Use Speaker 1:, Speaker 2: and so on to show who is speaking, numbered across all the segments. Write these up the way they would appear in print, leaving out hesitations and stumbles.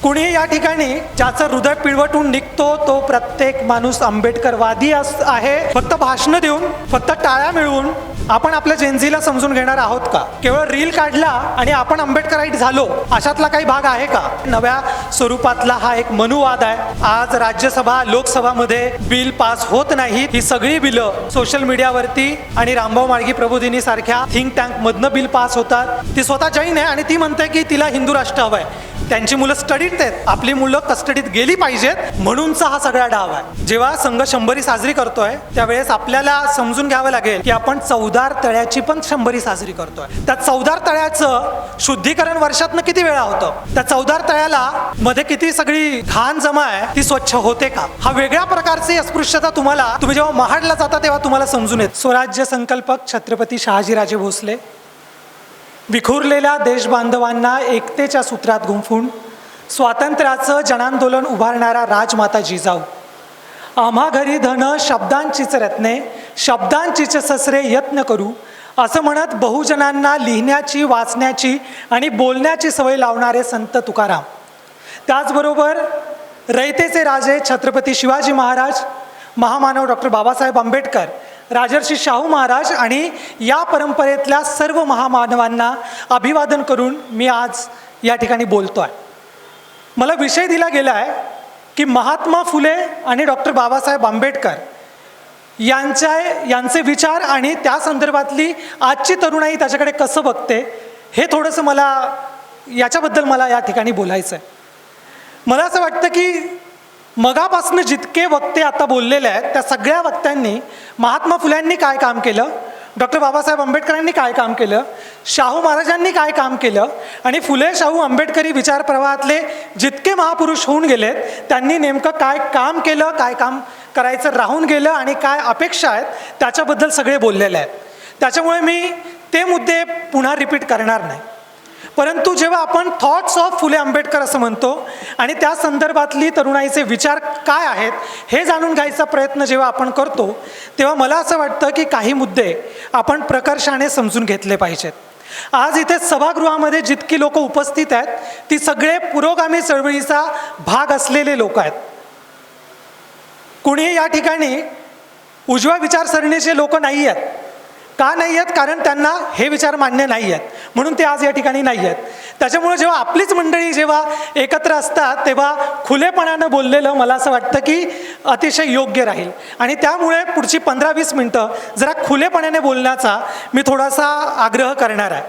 Speaker 1: कुणी या ठिकाणी ज्याचं हृदय पिळवटून निघतो तो प्रत्येक माणूस आंबेडकरवादी आहे. फक्त भाषणं देऊन, फक्त टाळ्या मिळवून आपण आपल्या जेनझीला समजून घेणार आहोत का? केवळ रील काढला आणि आपण आंबेडकराईट झालो अशातला काही भाग आहे का? नव्या स्वरूपातला हा एक मनुवाद आहे. आज राज्यसभा लोकसभामध्ये बिल पास होत नाहीत. ही सगळी बिलं सोशल मीडियावरती आणि रामभाऊ म्हाळगी प्रबोधिनी सारख्या थिंक टँक मधनं बिल पास होतात. ती स्वतः जैन आहे आणि ती म्हणते की तिला हिंदू राष्ट्र हवं आहे. त्यांची मुलं स्टडीत आहेत, आपली मुलं कस्टडीत गेली पाहिजेत म्हणूनचा हा सगळा डाव आहे. जेव्हा संघ 100री साजरी करतोय त्यावेळेस आपल्याला समजून घ्यावं लागेल की आपण चवदार तळ्याची पण 100री साजरी करतोय. त्या चवदार तळ्याचं शुद्धीकरण वर्षातनं किती वेळा होतं? त्या चवदार तळ्याला मध्ये किती सगळी घाण जमा आहे ती स्वच्छ होते का? हा वेगळ्या प्रकारची अस्पृश्यता तुम्ही जेव्हा महाडला जाता तेव्हा तुम्हाला समजून येत. स्वराज्य संकल्पक छत्रपती शहाजीराजे भोसले विखुरलेल्या देशबांधवांना एकतेच्या सूत्रात गुंफून स्वातंत्र्याचं जनांदोलन उभारणारा राजमाता जिजाऊ, आम्हा घरी धन शब्दांचीच रत्ने, शब्दांचीच ससरे यत्न करू असं म्हणत बहुजनांना लिहिण्याची, वाचण्याची आणि बोलण्याची सवय लावणारे संत तुकाराम, त्याचबरोबर रयतेचे राजे छत्रपती शिवाजी महाराज, महामानव डॉक्टर बाबासाहेब आंबेडकर, राजर्षी शाहू महाराज आणि या परंपरेतल्या सर्व महामानवांना अभिवादन करून मी आज या ठिकाणी बोलतो आहे. मला विषय दिला गेला आहे की महात्मा फुले आणि डॉक्टर बाबासाहेब आंबेडकर यांचे विचार आणि त्या संदर्भातली आजची तरुणाई त्याच्याकडे कसं बघते हे थोडंसं याच्याबद्दल मला या ठिकाणी बोलायचं आहे. मला असं वाटतं की मगापासून जितके वक्ते आता बोललेले आहेत त्या सगळ्या वक्त्यांनी महात्मा फुल्यांनी काय काम केलं, डॉक्टर बाबासाहेब आंबेडकरांनी काय काम केलं, शाहू महाराजांनी काय काम केलं आणि फुले शाहू आंबेडकरी विचार प्रवाहातले जितके महापुरुष होऊन गेलेत त्यांनी नेमकं काय काम केलं, काय काम करायचं राहून गेलं आणि काय अपेक्षा आहेत त्याच्याबद्दल सगळे बोललेले आहेत. त्याच्यामुळे मी ते मुद्दे पुन्हा रिपीट करणार नाही. परंतु जेव्हा आपण थॉट्स ऑफ फुले आंबेडकर असं म्हणतो आणि त्या संदर्भातली तरुणाईचे विचार काय आहेत हे जाणून घ्यायचा प्रयत्न जेव्हा आपण करतो तेव्हा मला असं वाटतं की काही मुद्दे आपण प्रकर्षाने समजून घेतले पाहिजेत. आज इथे सभागृहामध्ये जितकी लोक उपस्थित आहेत ती सगळे पुरोगामी चळवळीचा भाग असलेले लोक आहेत. कुणीही या ठिकाणी उजव्या विचारसरणीचे लोक नाही आहेत. का नाही आहेत? कारण त्यांना हे विचार मान्य नाही आहेत म्हणून ते आज या ठिकाणी नाही आहेत. त्याच्यामुळे जेव्हा आपलीच मंडळी जेव्हा एकत्र असतात तेव्हा खुलेपणानं बोललेलं मला असं वाटतं की अतिशय योग्य राहील आणि त्यामुळे पुढची 15-20 मिनटं जरा खुलेपणाने बोलण्याचा मी थोडासा आग्रह करणार आहे.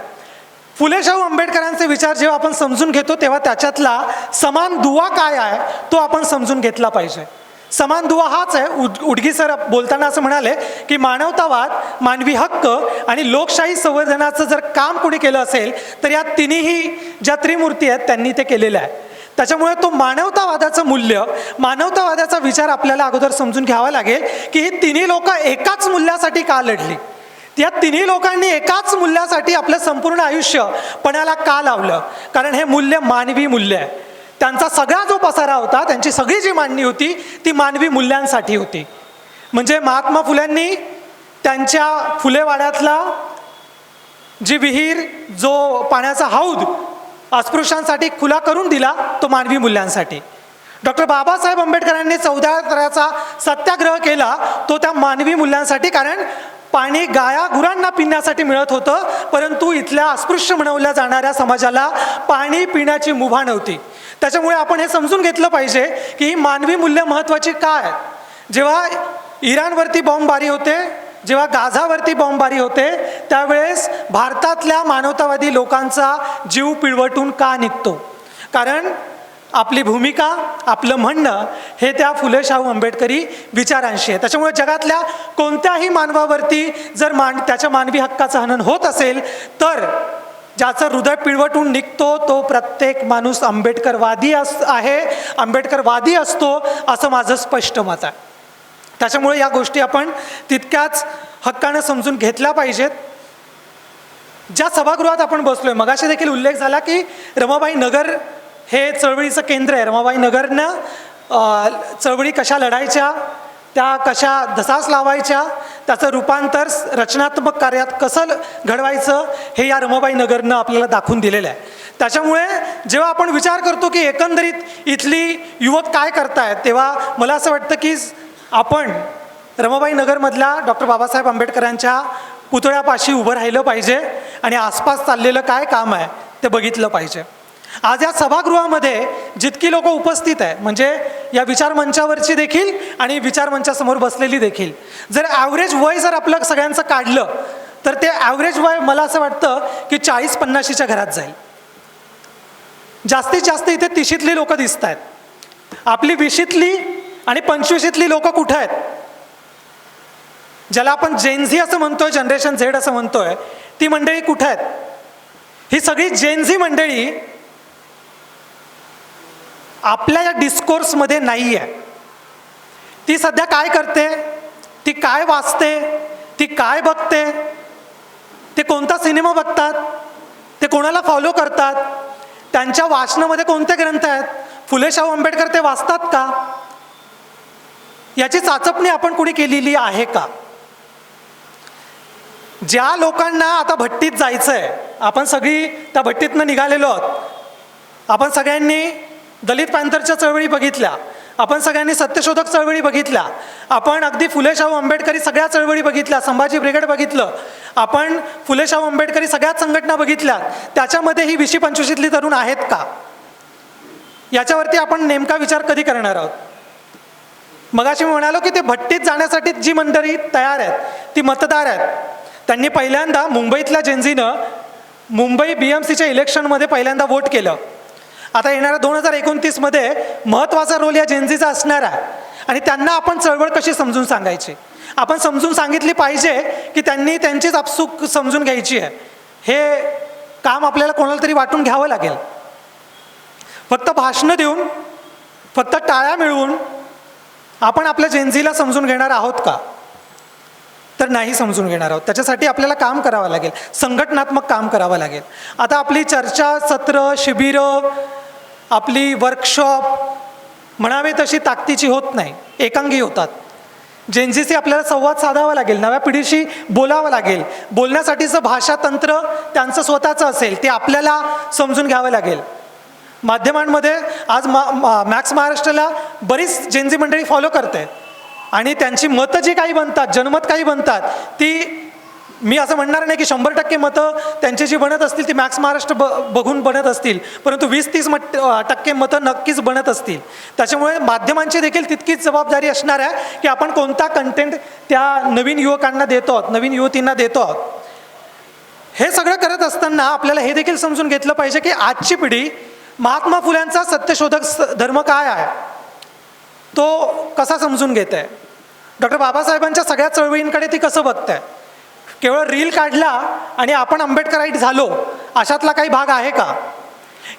Speaker 1: फुले शाहू आंबेडकरांचे विचार जेव्हा आपण समजून घेतो तेव्हा त्याच्यातला समान दुवा काय आहे तो आपण समजून घेतला पाहिजे. समान दुवा हाच आहे. उडगी सर बोलताना असं म्हणाले की मानवतावाद, मानवी हक्क आणि लोकशाही संवर्धनाचं जर काम कोणी केलं असेल तर या तिन्ही ज्या त्रिमूर्ती आहेत त्यांनी ते केलेलं आहे. त्याच्यामुळे तो मानवतावादाचं मूल्य, मानवतावादाचा विचार आपल्याला अगोदर समजून घ्यावा लागेल की ही तिन्ही लोक एकाच मूल्यासाठी का लढली. या तिन्ही लोकांनी एकाच मूल्यासाठी आपलं संपूर्ण आयुष्य पणाला का लावलं? कारण हे मूल्य मानवी मूल्य आहे. त्यांचा सगळा जो पसारा होता, त्यांची सगळी जी मांडणी होती ती मानवी मूल्यांसाठी होती. म्हणजे महात्मा फुल्यांनी त्यांच्या फुलेवाड्यातला जी विहीर, जो पाण्याचा हौद अस्पृश्यांसाठी खुला करून दिला तो मानवी मूल्यांसाठी. डॉक्टर बाबासाहेब आंबेडकरांनी 14 तऱ्याचा सत्याग्रह केला तो त्या मानवी मूल्यांसाठी. कारण पाणी गाया गुरांना पिण्यासाठी मिळत होतं परंतु इथल्या अस्पृश्य म्हणवल्या जाणाऱ्या समाजाला पाणी पिण्याची मुभा नव्हती. त्याच्यामुळे आपण हे समजून घेतलं पाहिजे की ही मानवी मूल्य महत्त्वाची काय आहेत. जेव्हा इराणवरती बॉम्बबारी होते, जेव्हा गाझावरती बॉम्बबारी होते त्यावेळेस भारतातल्या मानवतावादी लोकांचा जीव पिळवटून का निघतो? कारण आपली भूमिका, आपलं म्हणणं हे त्या फुले शाहू आंबेडकरी विचारांशी आहे. त्याच्यामुळे जगातल्या कोणत्याही मानवावरती जर त्याच्या मानवी हक्काचं हनन होत असेल तर ज्याचं हृदय पिळवटून निघतो तो प्रत्येक माणूस आंबेडकरवादी आहे, आंबेडकरवादी असतो असं माझं स्पष्ट मत आहे. त्याच्यामुळे या गोष्टी आपण तितक्याच हक्कानं समजून घेतल्या पाहिजेत. ज्या सभागृहात आपण बसलोय, मगाशी देखील उल्लेख झाला की रमाबाई नगर हे चळवळीचं केंद्र आहे. रमाबाई नगरनं चळवळी कशा लढायच्या, त्या कशा धसास लावायच्या, त्याचं रूपांतर रचनात्मक कार्यात कसं घडवायचं हे या रमाबाई नगरनं आपल्याला दाखवून दिलेलं आहे. त्याच्यामुळे जेव्हा आपण विचार करतो की एकंदरीत इथली युवक काय करतायत, तेव्हा मला असं वाटतं की आपण रमाबाई नगरमधल्या डॉक्टर बाबासाहेब आंबेडकरांच्या पुतळ्यापाशी उभं राहिलं पाहिजे आणि आसपास चाललेलं काय काम आहे ते बघितलं पाहिजे. आज या सभागृहामध्ये जितकी लोक उपस्थित आहे, म्हणजे या विचारमंचावरची देखील आणि विचारमंचासमोर बसलेली देखील, जर ॲव्हरेज वय जर आपलं सगळ्यांचं काढलं तर ते ॲव्हरेज वय मला असं वाटतं की 40-50च्या घरात जाईल. जास्तीत जास्त इथे 30ली लोकं दिसत आहेत. आपली 20ली आणि 25ली लोकं कुठं आहेत? ज्याला आपण जेनझी असं म्हणतोय, जनरेशन झेड असं म्हणतोय, ती मंडळी कुठं आहेत? ही सगळी जेनझी मंडळी आपल्या या डिस्कोर्समध्ये नाही आहे. ती सध्या काय करते, ती काय वाचते, ती काय बघते, ते कोणता सिनेमा बघतात, ते कोणाला फॉलो करतात, त्यांच्या वाचनामध्ये कोणते ग्रंथ आहेत, फुले शाहू आंबेडकर ते वाचतात का, याची चाचपणी आपण कुणी केलेली आहे का? ज्या लोकांना आता भट्टीत जायचं आहे, आपण सगळी त्या भट्टीतनं निघालेलो आहोत. आपण सगळ्यांनी दलित पॅंथरच्या चळवळी बघितल्या, आपण सगळ्यांनी सत्यशोधक चळवळी बघितल्या, आपण अगदी फुले शाहू आंबेडकरी सगळ्या चळवळी बघितल्या, संभाजी ब्रिगेड बघितलं, आपण फुले शाहू आंबेडकरी सगळ्याच संघटना बघितल्या. त्याच्यामध्ये ही 20-25ली तरुण आहेत का, याच्यावरती आपण नेमका विचार कधी करणार आहोत? मगाशी मी म्हणालो की ते भट्टीत जाण्यासाठी जी मंडळी तयार आहेत ती मतदार आहेत. त्यांनी पहिल्यांदा मुंबईतल्या जेनझीनं मुंबई BMCच्या इलेक्शनमध्ये पहिल्यांदा वोट केलं. आता येणाऱ्या 2029मध्ये महत्त्वाचा रोल या जेनझीचा असणार आहे आणि त्यांना आपण चळवळ कशी समजून सांगायची, आपण समजून सांगितली पाहिजे की त्यांनी त्यांचीच आपसूक समजून घ्यायची आहे. हे काम आपल्याला कोणाला तरी वाटून घ्यावं लागेल. फक्त भाषणं देऊन, फक्त टाळ्या मिळवून आपण आपल्या जेनझीला समजून घेणार आहोत का? तर नाही समजून घेणार आहोत. त्याच्यासाठी आपल्याला काम करावं लागेल, संघटनात्मक काम करावं लागेल. आता आपली चर्चा सत्र, शिबिरं, आपली वर्कशॉप म्हणावे तशी ताकदीची होत नाही, एकांगी होतात. जेनझीशी आपल्याला संवाद साधावा लागेल, नव्या पिढीशी बोलावं लागेल. बोलण्यासाठीचं भाषा तंत्र त्यांचं स्वतःचं असेल, ते आपल्याला समजून घ्यावं लागेल. माध्यमांमध्ये आज मॅक्स महाराष्ट्राला बरीच जेनझी मंडळी फॉलो करते आणि त्यांची मतं जी काही बनतात, जनमत काही बनतात, ती मी असं म्हणणार नाही की 100% मतं त्यांची जी बनत असतील ती मॅक्स महाराष्ट्र बघून बनत असतील, परंतु 20-30% मतं नक्कीच बनत असतील. त्याच्यामुळे माध्यमांची देखील तितकीच जबाबदारी असणार आहे की आपण कोणता कंटेंट त्या नवीन युवकांना देतो आहोत, नवीन युवतींना देतो आहोत. हे सगळं करत असताना आपल्याला हे देखील समजून घेतलं पाहिजे की आजची पिढी महात्मा फुल्यांचा सत्यशोधक धर्म काय आहे तो कसा समजून घेत आहे, डॉक्टर बाबासाहेबांच्या सगळ्या चळवळींकडे ती कसं बघत आहे. केवळ रील काढला आणि आपण आंबेडकराईट झालो अशातला काही भाग आहे का?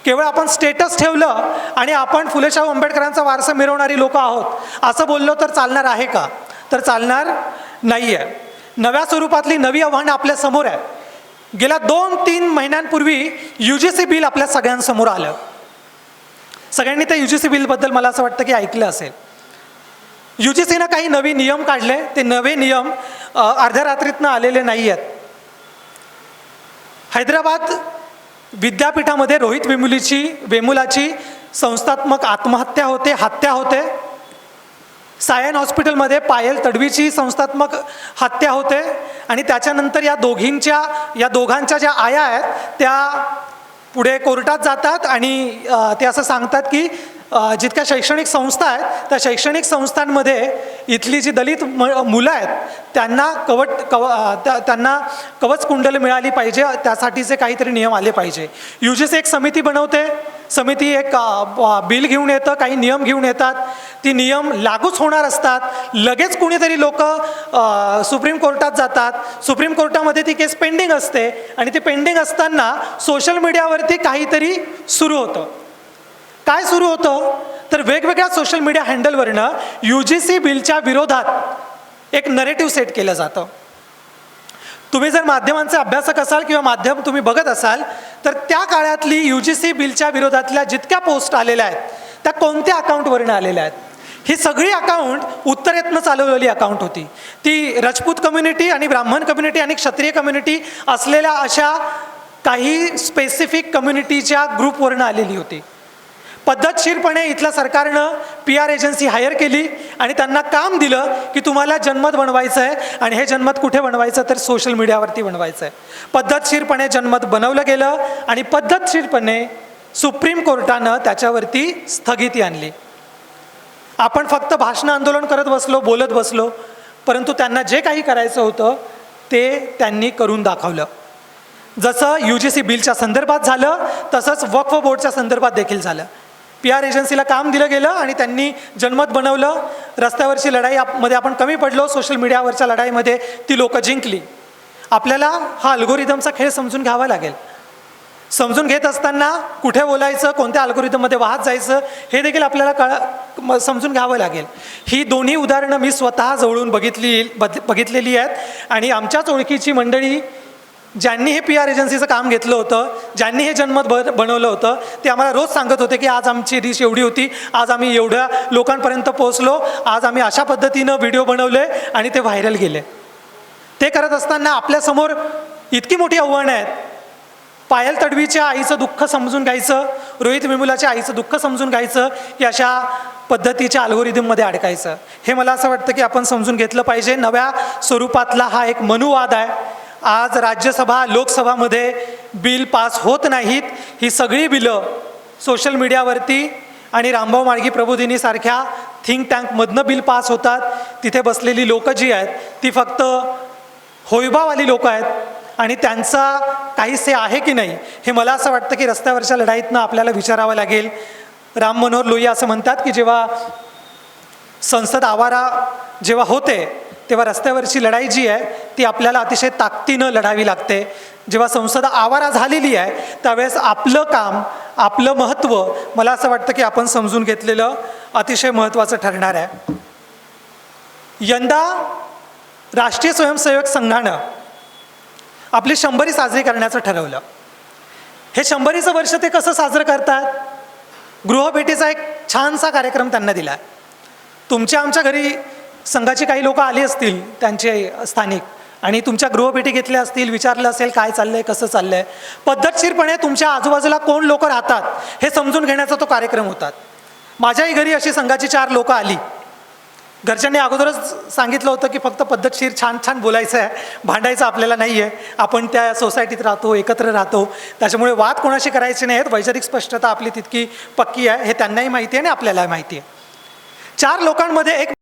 Speaker 1: केवळ आपण स्टेटस ठेवलं आणि आपण फुले शाहू आंबेडकरांचा वारसा मिरवणारी लोक आहोत असं बोललो तर चालणार आहे का? तर चालणार नाही आहे. नव्या स्वरूपातली नवी आव्हानं आपल्या समोर आहे. गेल्या 2-3 महिन्यांपूर्वी UGC बिल आपल्या सगळ्यांसमोर आलं. सगळ्यांनी त्या UGC बिलबद्दल मला असं वाटतं की ऐकलं असेल. UGCनं काही नवे नियम काढले. ते नवे नियम अर्ध्या रात्रीतनं आलेले नाही आहेत. हैदराबाद विद्यापीठामध्ये रोहित वेमुलाची संस्थात्मक आत्महत्या होते, हत्या होते. सायन हॉस्पिटलमध्ये पायल तडवीची संस्थात्मक हत्या होते आणि त्याच्यानंतर या दोघांच्या ज्या आया आहेत त्या पुढे कोर्टात जातात आणि ते असं सांगतात की जितक्या शैक्षणिक संस्था आहेत त्या शैक्षणिक संस्थांमध्ये इथली जी दलित मुलं आहेत त्यांना त्यांना कवच कुंडल मिळाली पाहिजे, त्यासाठीचे काहीतरी नियम आले पाहिजे. UGC एक समिती बनवते, समिती एक बिल घेऊन येतं, काही नियम घेऊन येतात. ती नियम लागूच होणार असतात. लगेच कुणीतरी लोक सुप्रीम कोर्टात जातात. सुप्रीम कोर्टामध्ये ती केस पेंडिंग असते आणि ती पेंडिंग असताना सोशल मीडियावरती काहीतरी सुरू होतं. काय सुरू होतं तर वेगवेगळ्या सोशल मीडिया हँडलवरनं UGC बिलच्या विरोधात एक नरेटिव्ह सेट केलं जातं. तुम्ही जर माध्यमांचे अभ्यासक असाल किंवा माध्यम तुम्ही बघत असाल तर त्या काळातली UGC बिलच्या विरोधातल्या जितक्या पोस्ट आलेल्या आहेत त्या कोणत्या अकाउंटवरनं आलेल्या आहेत? ही सगळी अकाउंट उत्तरेतनं चालवलेली अकाउंट होती. ती राजपूत कम्युनिटी आणि ब्राह्मण कम्युनिटी आणि क्षत्रिय कम्युनिटी असलेल्या अशा काही स्पेसिफिक कम्युनिटीच्या ग्रुपवरनं आलेली होती. पद्धतशीरपणे इथल्या सरकारनं PR एजन्सी हायर केली आणि त्यांना काम दिलं की तुम्हाला जनमत बनवायचं आहे आणि हे जनमत कुठे बनवायचं तर सोशल मीडियावरती बनवायचं आहे. पद्धतशीरपणे जनमत बनवलं गेलं आणि पद्धतशीरपणे सुप्रीम कोर्टानं त्याच्यावरती स्थगिती आणली. आपण फक्त भाषण आंदोलन करत बसलो, बोलत बसलो, परंतु त्यांना जे काही करायचं होतं ते त्यांनी करून दाखवलं. जसं UGC बिलच्या संदर्भात झालं तसंच वक्फ बोर्डच्या संदर्भात देखील झालं. PR एजन्सीला काम दिलं गेलं आणि त्यांनी जनमत बनवलं. रस्त्यावरची लढाईमध्ये आपण कमी पडलो, सोशल मीडियावरच्या लढाईमध्ये ती लोकं जिंकली. आपल्याला हा अल्गोरिदमचा खेळ समजून घ्यावा लागेल. समजून घेत असताना कुठे बोलायचं, कोणत्या अल्गोरिदममध्ये वाहत जायचं हे देखील आपल्याला समजून घ्यावं लागेल. ही दोन्ही उदाहरणं मी स्वतः जवळून बघितलेली आहेत आणि आमच्याच ओळखीची मंडळी ज्यांनी हे PR एजन्सीचं काम घेतलं होतं, ज्यांनी हे जनमत बनवलं होतं, ते आम्हाला रोज सांगत होते की आज आमची रीच एवढी होती, आज आम्ही एवढ्या लोकांपर्यंत पोहोचलो, आज आम्ही अशा पद्धतीनं व्हिडिओ बनवले आणि ते व्हायरल गेले. ते करत असताना आपल्यासमोर इतकी मोठी आव्हानं आहेत. पायल तडवीच्या आईचं दुःख समजून घ्यायचं, रोहित वेमुलाच्या आईचं दुःख समजून घ्यायचं की अशा पद्धतीच्या अल्गोरिदममध्ये अडकायचं. हे मला असं वाटतं की आपण समजून घेतलं पाहिजे. नव्या स्वरूपातला हा एक मनुवाद आहे. आज राज्यसभा लोकसभामध्ये बिल पास होत नाहीत. ही सगळी बिलं सोशल मीडियावरती आणि रामभाऊ म्हाळगी प्रबोधिनीसारख्या थिंक टँकमधनं बिल पास होतात. तिथे बसलेली लोकं जी आहेत ती फक्त होयबावाली लोकं आहेत आणि त्यांचा काही से आहे की नाही हे मला असं वाटतं की रस्त्यावरच्या लढाईतनं आपल्याला विचारावं लागेल. राम मनोहर लोहिया असं म्हणतात की जेव्हा संसद आवारा जेव्हा होते तेव्हा रस्त्यावरची लढाई जी आहे ती आपल्याला अतिशय ताकदीनं लढावी लागते. जेव्हा संसद आवारा झालेली आहे त्यावेळेस आपलं काम, आपलं महत्त्व मला असं वाटतं की आपण समजून घेतलेलं अतिशय महत्त्वाचं ठरणार आहे. यंदा राष्ट्रीय स्वयंसेवक संघानं आपली 100री साजरी करण्याचं ठरवलं. हे 100रीचं वर्ष ते कसं साजरं करतात? गृहभेटीचा एक छानसा कार्यक्रम त्यांना दिला आहे. तुमच्या आमच्या घरी संघाची काही लोक आली असतील त्यांचे स्थानिक आणि तुमच्या गृहभेटी घेतल्या असतील, विचारलं असेल काय चाललंय, कसं चाललंय. पद्धतशीरपणे तुमच्या आजूबाजूला कोण लोक राहतात हे समजून घेण्याचा तो कार्यक्रम होता. माझ्याही घरी अशी संघाची 4 लोक आली. घरच्यांनी अगोदरच सांगितलं होतं की फक्त पद्धतशीर छान छान बोलायचं आहे, भांडायचं आपल्याला नाही आहे. आपण त्या सोसायटीत राहतो, एकत्र राहतो, त्याच्यामुळे वाद कोणाशी करायचे नाही आहेत. वैचारिक स्पष्टता आपली तितकी पक्की आहे हे त्यांनाही माहिती आहे आणि आपल्यालाही माहिती आहे. 4 लोकांमध्ये एक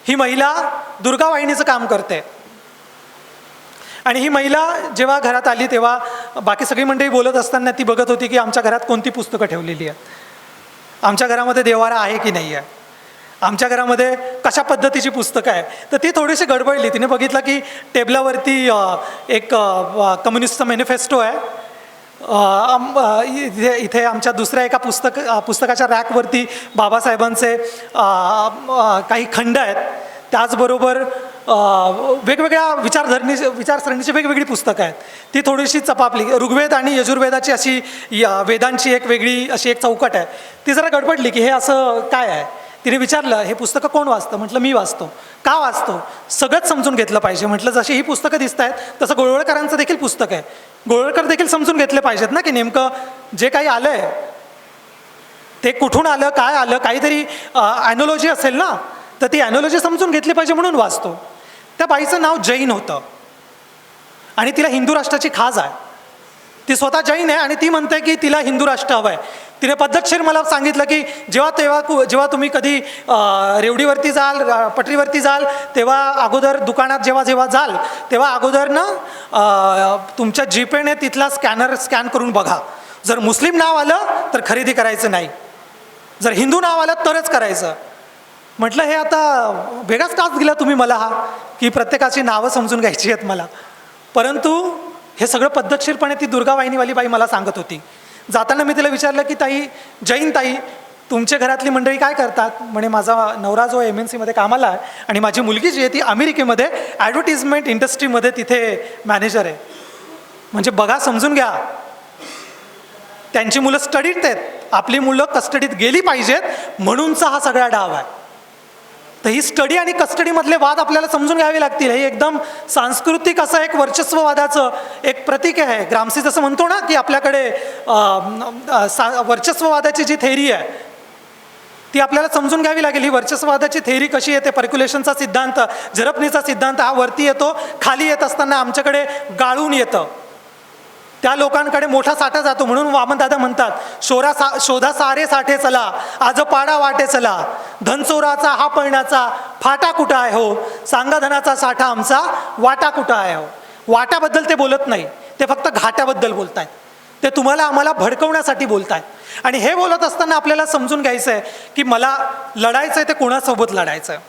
Speaker 1: ही महिला दुर्गा वाहिनीचं काम करते आणि ही महिला जेव्हा घरात आली तेव्हा बाकी सगळी मंडळी बोलत असताना ती बघत होती की आमच्या घरात कोणती पुस्तकं ठेवलेली आहेत, आमच्या घरामध्ये देवारा आहे की नाही आहे, आमच्या घरामध्ये कशा पद्धतीची पुस्तकं आहे. तर ती थोडीशी गडबडली. तिने बघितलं की टेबलावरती एक कम्युनिस्टचा मॅनिफेस्टो आहे. इथे आमच्या दुसऱ्या एका पुस्तकाच्या रॅकवरती बाबासाहेबांचे काही खंड आहेत. त्याचबरोबर वेगवेगळ्या विचारसरणीची वेगवेगळी पुस्तकं आहेत. ती थोडीशी चपापली. ऋग्वेद आणि यजुर्वेदाची अशी वेदांची एक वेगळी अशी एक चौकट आहे. ती जरा गडबडली की हे असं काय आहे. तिने विचारलं हे पुस्तकं कोण वाचतं? म्हटलं मी वाचतो. का वाचतो? सगळंच समजून घेतलं पाहिजे. म्हटलं जशी ही पुस्तकं दिसत आहेत तसं गोळवळकरांचं देखील पुस्तक आहे. गोळवळकर देखील समजून घेतले पाहिजेत ना की नेमकं जे काही आलं आहे ते कुठून आलं, काय आलं, काहीतरी ॲनॉलॉजी असेल ना, तर ती ॲनॉलॉजी समजून घेतली पाहिजे म्हणून वाचतो. त्या बाईचं नाव जैन होतं आणि तिला हिंदू राष्ट्राची खाज आहे. ती स्वतः जैन आहे आणि ती म्हणते की तिला हिंदू राष्ट्र हवं आहे. तिने पद्धतशीर मला सांगितलं की जेव्हा तुम्ही कधी रेवडीवरती जाल, पटरीवरती जाल, तेव्हा अगोदर दुकानात जेव्हा जाल तेव्हा अगोदर ना तुमच्या जीपेने तिथला स्कॅन करून बघा. जर मुस्लिम नाव आलं तर खरेदी करायचं नाही, जर हिंदू नाव आलं तरच करायचं. म्हटलं हे आता वेगळाच टास्क दिला तुम्ही मला हा की प्रत्येकाची नावं समजून घ्यायची आहेत मला. परंतु हे सगळं पद्धतशीरपणे ती दुर्गा वाहिनीवाली बाई मला सांगत होती. जाताना मी तिला विचारलं की ताई, जैन ताई, तुमच्या घरातली मंडळी काय करतात? म्हणे माझा नवरा जो MNCमध्ये कामाला आहे आणि माझी मुलगी जी आहे ती अमेरिकेमध्ये ॲडव्हर्टिजमेंट इंडस्ट्रीमध्ये तिथे मॅनेजर आहे. म्हणजे बघा, समजून घ्या, त्यांची मुलं स्टडीत आहेत, आपली मुलं कस्टडीत गेली पाहिजेत म्हणूनचा हा सगळा डाव आहे. तर ही स्टडी आणि कस्टडीमधले वाद आपल्याला समजून घ्यावे लागतील. हे एकदम सांस्कृतिक असं एक वर्चस्ववादाचं एक प्रतीक आहे. ग्रामसी जसं म्हणतो ना की आपल्याकडे वर्चस्ववादाची जी थेअरी आहे ती आपल्याला समजून घ्यावी लागेल. ही वर्चस्ववादाची थेअरी कशी येते? पर्क्युलेशनचा सिद्धांत, झरपणीचा सिद्धांत हा वरती येतो, खाली येत असताना आमच्याकडे गाळून येतं. त्या लोकांकडे मोठा साठा जातो. म्हणून वामनदादा म्हणतात शोधा सारे साठे चला, आज पाडा वाटे चला, धनचोराचा हा पळण्याचा फाटा कुठं आहे हो, सांगा धनाचा साठा आमचा वाटा कुठं आहे हो. वाट्याबद्दल ते बोलत नाही, ते फक्त घाट्याबद्दल बोलत आहेत. ते तुम्हाला आम्हाला भडकवण्यासाठी बोलत आहेत. आणि हे बोलत असताना आपल्याला समजून घ्यायचं आहे की मला लढायचं आहे ते कोणासोबत लढायचं आहे.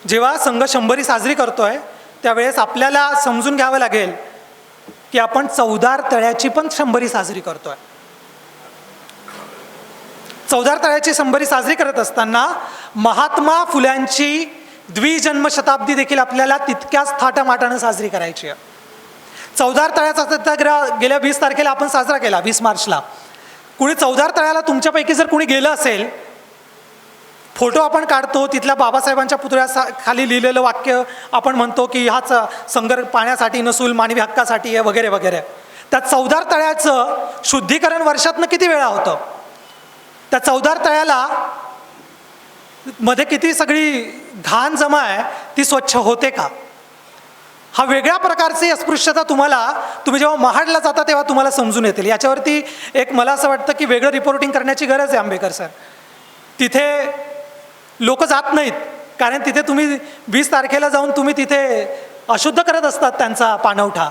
Speaker 1: जेव्हा संघ 100री साजरी करतोय त्यावेळेस आपल्याला समजून घ्यावं लागेल की आपण चौदार तळ्याची पण 100री साजरी करतोय. चौदार तळ्याची 100री साजरी करत असताना महात्मा फुल्यांची द्विजन्म शताब्दी देखील आपल्याला तितक्याच थाटामाटानं साजरी करायची आहे. चौदार तळ्याचा सत्याग्रह गेल्या 20 तारखेला आपण साजरा केला, 20 मार्चला. कुणी चौदार तळ्याला तुमच्यापैकी जर कुणी गेलं असेल, फोटो आपण काढतो, तिथल्या बाबासाहेबांच्या पुतळ्याखाली लिहिलेलं वाक्य आपण म्हणतो की हाच संघर्ष पाण्यासाठी नसूल मानवी हक्कासाठी आहे वगैरे वगैरे. त्या चौदार तळ्याचं शुद्धीकरण वर्षातनं किती वेळा होतं? त्या चौदार तळ्याला मध्ये किती सगळी घाण जमा आहे ती स्वच्छ होते का? हा वेगळ्या प्रकारची अस्पृश्यता तुम्ही जेव्हा महाडला जाता तेव्हा तुम्हाला समजून येतील. याच्यावरती एक मला असं वाटतं की वेगळं रिपोर्टिंग करण्याची गरज आहे आंबेकर सर. तिथे लोक जात नाहीत कारण तिथे तुम्ही 20 तारखेला जाऊन तुम्ही तिथे अशुद्ध करत असतात त्यांचा पाणवठा.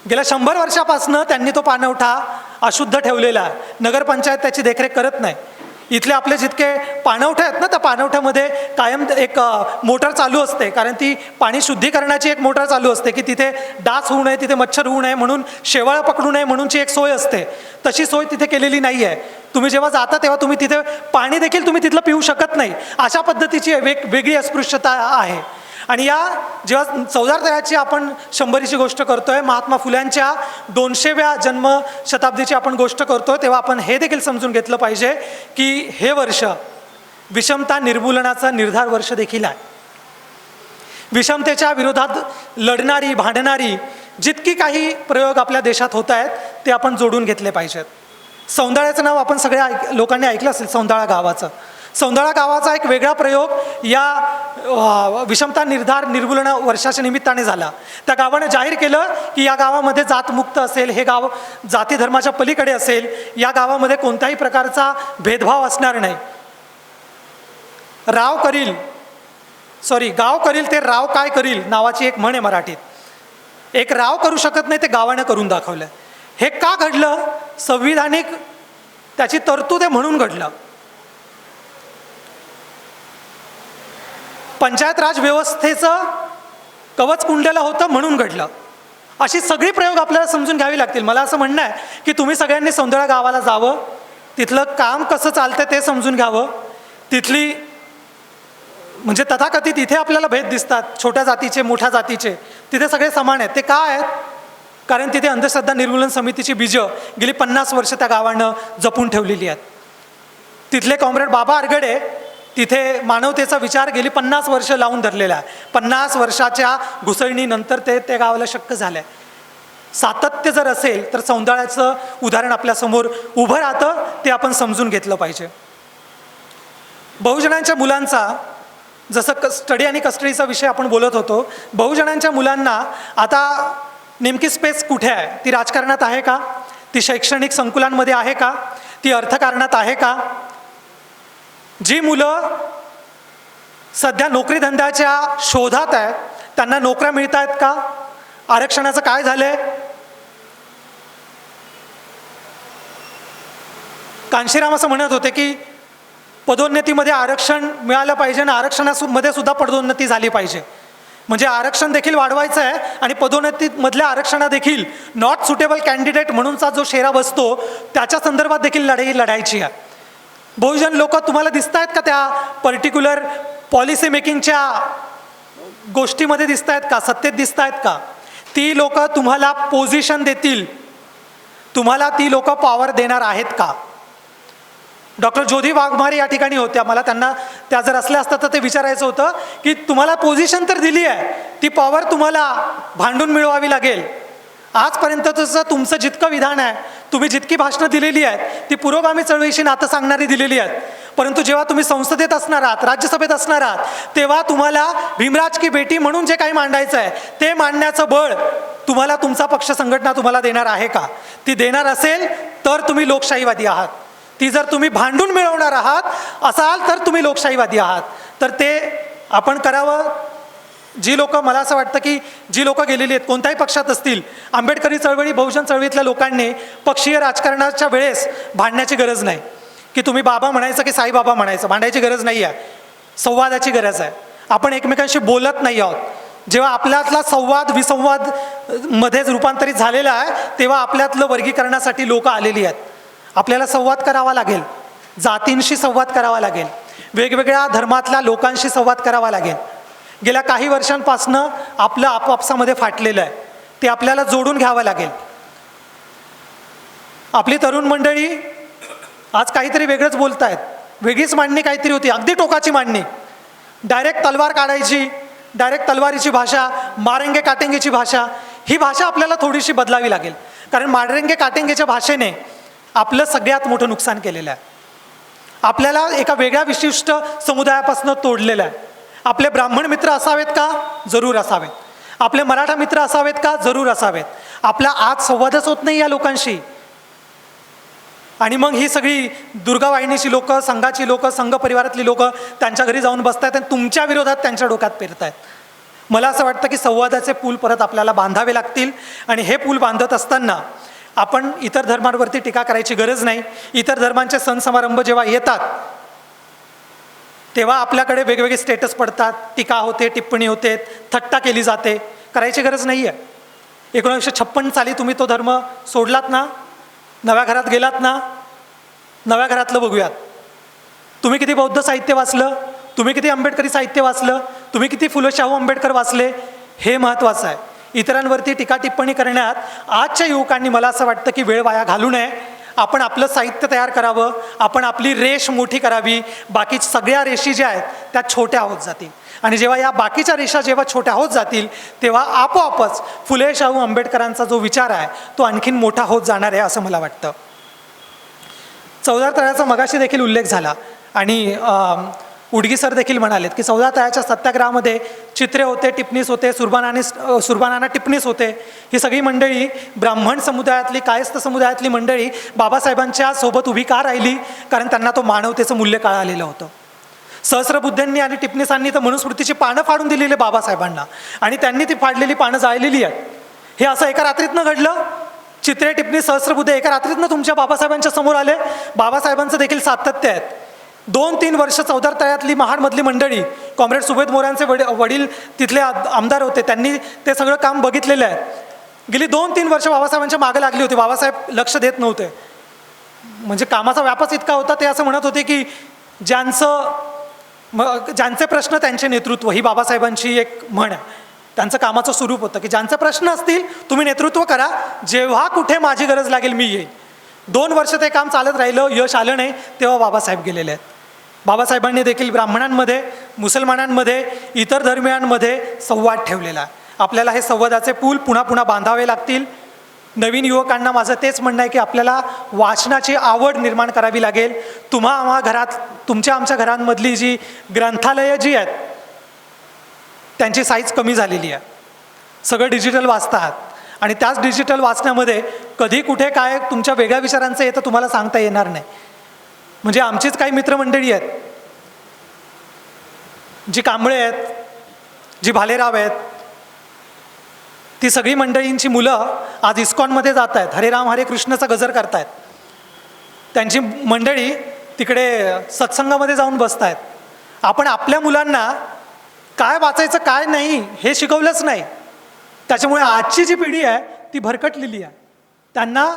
Speaker 1: गेल्या 100 वर्षापासून त्यांनी तो पाणवठा अशुद्ध ठेवलेला आहे. नगरपंचायत त्याची देखरेख करत नाही. इथले आपले जितके पाणवठे आहेत ना, त्या पाणवठ्यामध्ये कायम एक मोटर चालू असते, कारण ती पाणी शुद्धीकरणाची एक मोटर चालू असते की तिथे डास होऊ नये, तिथे मच्छर होऊ नये म्हणून, शेवाळ पकडू नये म्हणूनची एक सोय असते. तशी सोय तिथे केलेली नाही आहे. तुम्ही जेव्हा जाता तेव्हा तुम्ही तिथे पाणी देखील तुम्ही तिथलं पिऊ शकत नाही. अशा पद्धतीची वेगळी अस्पृश्यता आहे. आणि या जेव्हा चौदार तळ्याची आपण 100रीची गोष्ट करतोय, महात्मा फुल्यांच्या 200व्या जन्म शताब्दीची आपण गोष्ट करतोय, तेव्हा आपण हे देखील समजून घेतलं पाहिजे की हे वर्ष विषमता निर्मूलनाचा निर्धार वर्ष देखील आहे. विषमतेच्या विरोधात लढणारी, भांडणारी जितकी काही प्रयोग आपल्या देशात होत आहेत ते आपण जोडून घेतले पाहिजेत. सौंदाळ्याचं नाव आपण सगळ्या लोकांनी ऐकलं असेल, सौंदाळा गावाचं. सौंदाळा गावाचा एक वेगळा प्रयोग या विषमता निर्मूलन वर्षाच्या निमित्ताने झाला. त्या गावानं जाहीर केलं की या गावामध्ये जातमुक्त असेल, हे गाव जाती धर्माच्या पलीकडे असेल, या गावामध्ये कोणत्याही प्रकारचा भेदभाव असणार नाही. गाव करील ते राव काय करील नावाची एक म्हण आहे मराठीत. एक राव करू शकत नाही ते गावानं करून दाखवलं. हे का घडलं? संविधानिक त्याची तरतूद आहे म्हणून घडलं. पंचायत राज व्यवस्थेचं कवच कुंडलं होतं म्हणून घडलं. अशी सगळी प्रयोग आपल्याला समजून घ्यावी लागतील. मला असं म्हणणं आहे की तुम्ही सगळ्यांनी सौंदळा गावाला जावं, तिथलं काम कसं चालतं ते समजून घ्यावं. तिथली म्हणजे तथाकथित इथे आपल्याला भेद दिसतात, छोट्या जातीचे, मोठ्या जातीचे, तिथे सगळे समान आहेत. ते का आहेत? कारण तिथे अंधश्रद्धा निर्मूलन समितीची बीजं गेली 50 वर्ष त्या गावानं जपून ठेवलेली आहेत. तिथले कॉम्रेड बाबा आरगडे तिथे मानवतेचा विचार गेली 50 वर्ष लावून धरलेला आहे. 50 वर्षाच्या घुसळणीनंतर ते गावाला शक्य झालं आहे. सातत्य जर असेल तर सौंदाळ्याचं उदाहरण आपल्यासमोर उभं राहतं, ते आपण समजून घेतलं पाहिजे. बहुजनांच्या मुलांचा, जसं स्टडी आणि कस्टडीचा विषय आपण बोलत होतो, बहुजनांच्या मुलांना आता नेमकी स्पेस कुठे आहे? ती राजकारणात आहे का? ती शैक्षणिक संकुलांमध्ये आहे का? ती अर्थकारणात आहे का? जी मुलं सध्या नोकरी धंद्याच्या शोधात आहेत त्यांना नोकऱ्या मिळत आहेत का? आरक्षणाचं काय झालंय? कांशीराम असं म्हणत होते की पदोन्नतीमध्ये आरक्षण मिळालं पाहिजे आणि आरक्षणामध्ये सुद्धा पदोन्नती झाली पाहिजे. म्हणजे आरक्षण देखील वाढवायचं आहे आणि पदोन्नतीमधल्या आरक्षणा देखील नॉट सुटेबल कॅन्डिडेट म्हणूनचा जो शेरा बसतो त्याच्या संदर्भात देखील लढाई लढायची आहे. बहुजन लोक तुम्हाला दिसत आहेत का त्या पर्टिक्युलर पॉलिसी मेकिंगच्या गोष्टीमध्ये दिसत आहेत का? सत्तेत दिसत आहेत का? ती लोक तुम्हाला पोझिशन देतील, तुम्हाला ती लोक पॉवर देणार आहेत का? डॉक्टर ज्योती वाघमारे या ठिकाणी होत्या. मला त्यांना त्या जर असल्या असतात तर ते विचारायचं होतं की तुम्हाला पोझिशन तर दिली आहे, ती पॉवर तुम्हाला भांडून मिळवावी लागेल. आजपर्यंतचं तुमचं जितकं विधान आहे, तुम्ही जितकी भाषणं दिलेली आहेत ती पुरोगामी चळवळीशी नातं सांगणारी दिलेली आहेत, परंतु जेव्हा तुम्ही संसदेत असणार आहात, राज्यसभेत असणार आहात, तेव्हा तुम्हाला भीमराज की बेटी म्हणून जे काही मांडायचं आहे ते मांडण्याचं बळ तुम्हाला तुमचा पक्ष संघटना तुम्हाला देणार आहे का? ती देणार असेल तर तुम्ही लोकशाहीवादी आहात. ती जर तुम्ही भांडून मिळवणार आहात असाल तर तुम्ही लोकशाहीवादी आहात. तर ते आपण करावं. जी लोक, मला असं वाटतं की जी लोक गेलेली आहेत कोणत्याही पक्षात असतील, आंबेडकरी चळवळी बहुजन चळवळीतल्या लोकांनी पक्षीय राजकारणाच्या वेळेस भांडण्याची गरज नाही. की तुम्ही बाबा म्हणायचं की साईबाबा म्हणायचं, भांडायची गरज नाही आहे. संवादाची गरज आहे. आपण एकमेकांशी बोलत नाही आहोत. जेव्हा आपल्यातला संवाद विसंवाद मध्येच रूपांतरित झालेला आहे तेव्हा आपल्यातलं वर्गीकरणासाठी लोक आलेली आहेत. आपल्याला संवाद करावा लागेल, जातींशी संवाद करावा लागेल, वेगवेगळ्या धर्मातल्या लोकांशी संवाद करावा लागेल. गेल्या काही वर्षांपासनं आपलं आपापसामध्ये फाटलेलं आहे, ते आपल्याला जोडून घ्यावं लागेल. आपली तरुण मंडळी आज काहीतरी वेगळंच बोलत आहेत. वेगळीच मांडणी काहीतरी होती, अगदी टोकाची मांडणी. डायरेक्ट तलवार काढायची, डायरेक्ट तलवारीची भाषा, मारेंगे काटेंगेची भाषा. ही भाषा आपल्याला थोडीशी बदलावी लागेल, कारण मारेंगे काटेंगेच्या भाषेने आपलं सगळ्यात मोठं नुकसान केलेलं आहे. आपल्याला एका वेगळ्या विशिष्ट समुदायापासून तोडलेलं आहे. आपले ब्राह्मण मित्र असावेत का? जरूर असावेत. आपले मराठा मित्र असावेत का? जरूर असावेत. आपला आज संवादच होत नाही या लोकांशी. आणि मग ही सगळी दुर्गा वाहिनीची लोक, संघाची लोक, संघ परिवारातली लोक त्यांच्या घरी जाऊन बसत आहेत आणि तुमच्या विरोधात त्यांच्या डोक्यात पेरत आहेत. मला असं वाटतं की संवादाचे पूल परत आपल्याला बांधावे लागतील. आणि हे पूल बांधत असताना आपण इतर धर्मांवरती टीका करायची गरज नाही. इतर धर्मांचे सण समारंभ जेव्हा येतात तेव्हा आपल्याकडे वेगवेगळे स्टेटस पडतात, टीका होते, टिप्पणी होते, थट्टा केली जाते. करायची गरज नाही आहे. 1956 साली तुम्ही तो धर्म सोडलात ना, नव्या घरात गेलात ना, नव्या घरातलं बघूयात. तुम्ही किती बौद्ध साहित्य वाचलं, तुम्ही किती आंबेडकरी साहित्य वाचलं, तुम्ही किती फुले शाहू आंबेडकर वाचले, हे महत्त्वाचं आहे. इतरांवरती टीका टिप्पणी करण्यात आजच्या युवकांनी मला असं वाटतं की वेळ वाया घालू नये. आपण आपलं साहित्य तयार करावं, आपण आपली रेष मोठी करावी. बाकी सगळ्या रेषी ज्या आहेत त्या छोट्या होत जातील. आणि जेव्हा या बाकीच्या रेषा जेव्हा छोट्या होत जातील तेव्हा आपोआपच फुले शाहू आंबेडकरांचा जो विचार आहे तो आणखीन मोठा होत जाणार आहे असं मला वाटतं. चौदार तळ्याचा मगाशी देखील उल्लेख झाला आणि उडगी सर देखील म्हणालेत की 14 तळ्याच्या सत्याग्रहामध्ये चित्रे होते, टिप्पणीस होते, सुरबानाना टिप्पणीस होते. ही सगळी मंडळी ब्राह्मण समुदायातली, कायस्थ समुदायातली मंडळी बाबासाहेबांच्या सोबत उभी का राहिली? कारण त्यांना तो मानवतेचं मूल्य कळालेलं होतं. सहस्रबुद्धांनी आणि टिप्पणीसांनी तर मनुस्मृतीची पानं फाडून दिलेली बाबासाहेबांना आणि त्यांनी ती फाडलेली पानं जाळलेली आहेत. हे असं एका रात्रीतनं घडलं. चित्रे, टिप्पणी, सहस्रबुद्ध एका रात्रीतनं तुमच्या बाबासाहेबांच्या समोर आले. बाबासाहेबांचं देखील सातत्य आहेत. 2-3 वर्ष चौदार तळ्यातली महाडमधली मंडळी, कॉम्रेड सुभेद मोऱ्यांचे वडील तिथले आमदार होते, त्यांनी ते सगळं काम बघितलेलं आहे. गेली 2-3 वर्ष बाबासाहेबांच्या मागे लागली होती. बाबासाहेब लक्ष देत नव्हते. म्हणजे कामाचा व्यापच इतका होता, ते असं म्हणत होते की ज्यांचे प्रश्न त्यांचे नेतृत्व, ही बाबासाहेबांची एक म्हण आहे. त्यांचं कामाचं स्वरूप होतं की ज्यांचे प्रश्न असतील तुम्ही नेतृत्व करा, जेव्हा कुठे माझी गरज लागेल मी येईल. 2 वर्ष ते काम चालत राहिलं, यश आलं नाही, तेव्हा बाबासाहेब गेलेले आहेत. बाबासाहेबांनी देखील ब्राह्मणांमध्ये, मुसलमानांमध्ये, इतर धर्मियांमध्ये संवाद ठेवलेला आहे. आपल्याला हे संवादाचे पूल पुन्हा पुन्हा बांधावे लागतील. नवीन युवकांना माझं तेच म्हणणं आहे की आपल्याला वाचनाची आवड निर्माण करावी लागेल. तुमच्या आमच्या घरांमधली जी ग्रंथालयं जी आहेत त्यांची साईज कमी झालेली आहे. सगळं डिजिटल वाचता आहात आणि त्याच डिजिटल वाचण्यामध्ये कधी कुठे काय तुमच्या वेगळ्या विचारांचं येतं तुम्हाला सांगता येणार नाही. म्हणजे आमचीच काही मित्रमंडळी आहेत, जी कांबळे आहेत, जी भालेराव आहेत, ती सगळी मंडळींची मुलं आज इस्कॉनमध्ये जात आहेत, हरे राम हरे कृष्णचा गजर करतायत. त्यांची मंडळी तिकडे सत्संगामध्ये जाऊन बसत आहेत. आपण आपल्या मुलांना काय वाचायचं काय नाही हे शिकवलंच नाही. त्याच्यामुळे आजची जी पिढी आहे ती भरकटलेली आहे. त्यांना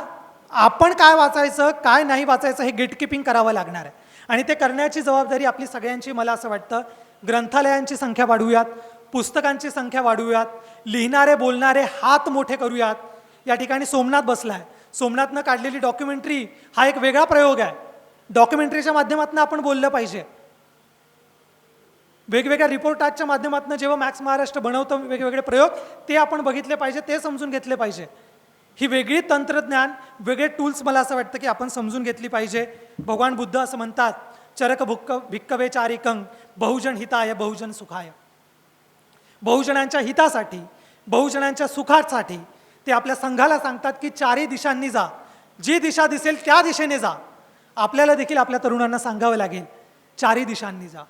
Speaker 1: आपण काय वाचायचं काय नाही वाचायचं हे गेटकीपिंग करावं लागणार आहे. आणि ते करण्याची जबाबदारी आपली सगळ्यांची. मला असं वाटतं ग्रंथालयांची संख्या वाढवूयात, पुस्तकांची संख्या वाढवूयात, लिहिणारे बोलणारे हात मोठे करूयात. या ठिकाणी सोमनाथ बसला आहे. सोमनाथनं काढलेली डॉक्युमेंटरी हा एक वेगळा प्रयोग आहे. डॉक्युमेंटरीच्या माध्यमातून आपण बोललं पाहिजे. वेगवेगळ्या रिपोर्टाच्या माध्यमातून जेव्हा मॅक्स महाराष्ट्र बनवतं वेगवेगळे प्रयोग, ते आपण बघितले पाहिजे, ते समजून घेतले पाहिजे. ही वेगळी तंत्रज्ञान, वेगळे टूल्स मला असं वाटतं की आपण समजून घेतली पाहिजे. भगवान बुद्ध असं म्हणतात, चरक भिक्कवे चारिकं बहुजन हिताय बहुजन सुखाय. बहुजनांच्या हितासाठी, बहुजनांच्या सुखासाठी ते आपल्या संघाला सांगतात की चारही दिशांनी जा, जी दिशा दिसेल त्या दिशेने जा. आपल्याला देखील आपल्या तरुणांना सांगावं लागेल, चारही दिशांनी जा.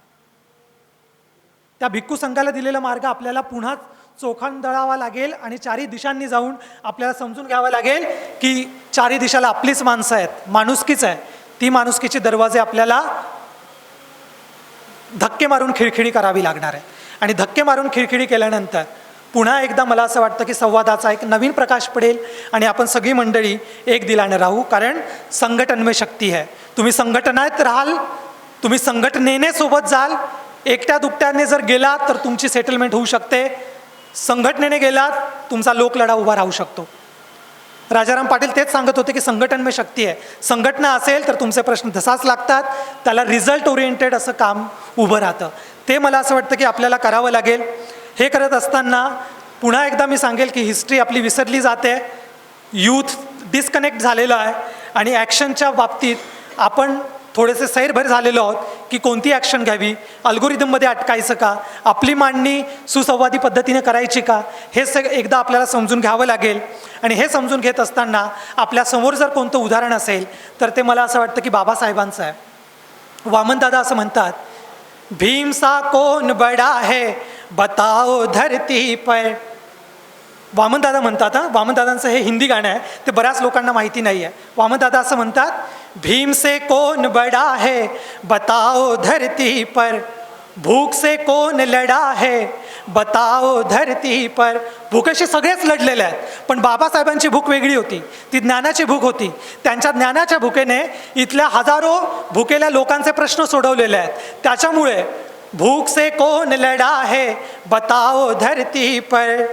Speaker 1: त्या भिक्खू संघाला दिलेला मार्ग आपल्याला पुन्हा चोखांदळावा लागेल आणि चारही दिशांनी जाऊन आपल्याला समजून घ्यावं लागेल की चारही दिशाला आपलीच माणसं आहेत, माणुसकीच आहे. ती माणुसकीचे दरवाजे आपल्याला धक्के मारून खिळखिळी करावी लागणार आहे. आणि धक्के मारून खिळखिळी केल्यानंतर पुन्हा एकदा मला असं वाटतं की संवादाचा एक नवीन प्रकाश पडेल आणि आपण सगळी मंडळी एक दिलाने राहू. कारण संघटन में शक्ती आहे. तुम्ही संघटनेत राहाल, तुम्ही संघटनेने सोबत जाल. एकट्या दुकट्याने जर गेलात तर तुमची सेटलमेंट होऊ शकते. संघटनेने गेलात तुमचा लोकलढा उभा राहू शकतो. राजाराम पाटील तेच सांगत होते की संघटन में शक्ती आहे. संघटना असेल तर तुमचे प्रश्न धसाच लागतात, त्याला रिझल्ट ओरिएंटेड असं काम उभं राहतं. ते मला असं वाटतं की आपल्याला करावं लागेल. हे करत असताना पुन्हा एकदा मी सांगेल की हिस्ट्री आपली विसरली जाते, यूथ डिस्कनेक्ट झालेलं आहे आणि ॲक्शनच्या बाबतीत आपण थोडेसे सैरभर झालेलो आहोत की कोणती ॲक्शन घ्यावी, अल्गोरिदममध्ये अटकायचं का, आपली मांडणी सुसंवादी पद्धतीने करायची का, हे एकदा आपल्याला समजून घ्यावं लागेल. आणि हे समजून घेत असताना आपल्यासमोर जर कोणतं उदाहरण असेल तर ते मला असं वाटतं की बाबासाहेबांचं आहे. वामनदादा असं म्हणतात, भीम सा कौन बडा है बताओ धरती पर. वामनदादा म्हणतात, वामनदादांचं हे हिंदी गाणं आहे, ते बऱ्याच लोकांना माहिती नाही आहे. वामनदादा असं म्हणतात, भीम से कौन बड़ा है बताओ धरती पर, भूक से कौन लढा है बताओ धरती पर. भूकेशी सगळेच लढलेले आहेत, पण बाबासाहेबांची भूक वेगळी होती, ती ज्ञानाची भूक होती. त्यांच्या ज्ञानाच्या भूकेने इथल्या हजारो भुकेल्या लोकांचे प्रश्न सोडवलेले आहेत. त्याच्यामुळे भूक से कौन लढा है बताओ धरती पर,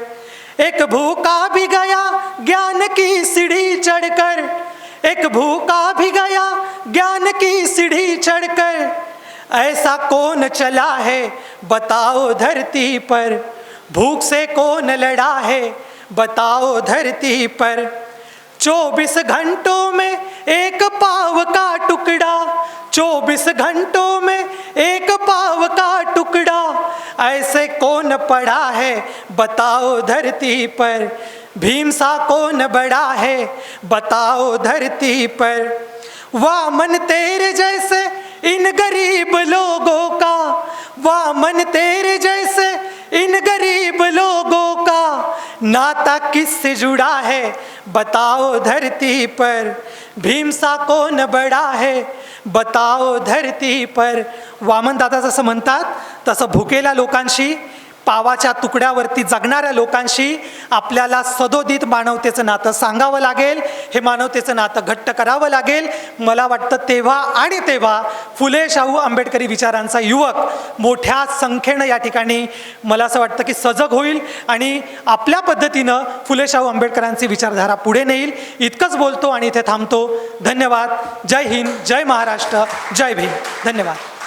Speaker 1: एक भूखा भी गया ज्ञान की सीढ़ी चढ़कर, एक भूखा भी गया ज्ञान की सीढ़ी चढ़कर, ऐसा कौन चला है बताओ धरती पर, भूख से कौन लड़ा है बताओ धरती पर. 24 घंटों में एक पाव का टुकड़ा, 24 घंटों में एक पाव का टुकड़ा, ऐसे कौन पड़ा है बताओ धरती पर, भीम सा कौन बड़ा है बताओ धरती पर. वामन तेरे जैसे इन गरीब लोगों का, वामन तेरे जैसे इन गरीब लोगों का, नाता किससे जुड़ा है बताओ धरती पर, भीम सा कौन बड़ा है बताओ धरती पर. वामनदादा जसं म्हणतात तसं भुकेल्या लोकांशी, पावाच्या तुकड्यावरती जगणाऱ्या लोकांशी आपल्याला सदोदित मानवतेचं नातं सांगावं लागेल. हे मानवतेचं नातं घट्ट करावं लागेल. मला वाटतं तेव्हा आणि तेव्हा फुले शाहू आंबेडकरी विचारांचा युवक मोठ्या संख्येनं या ठिकाणी मला असं वाटतं की सजग होईल आणि आपल्या पद्धतीनं फुले शाहू आंबेडकरांची विचारधारा पुढे नेईल. इतकंच बोलतो आणि इथे थांबतो. धन्यवाद. जय हिंद, जय महाराष्ट्र, जय भीम. धन्यवाद.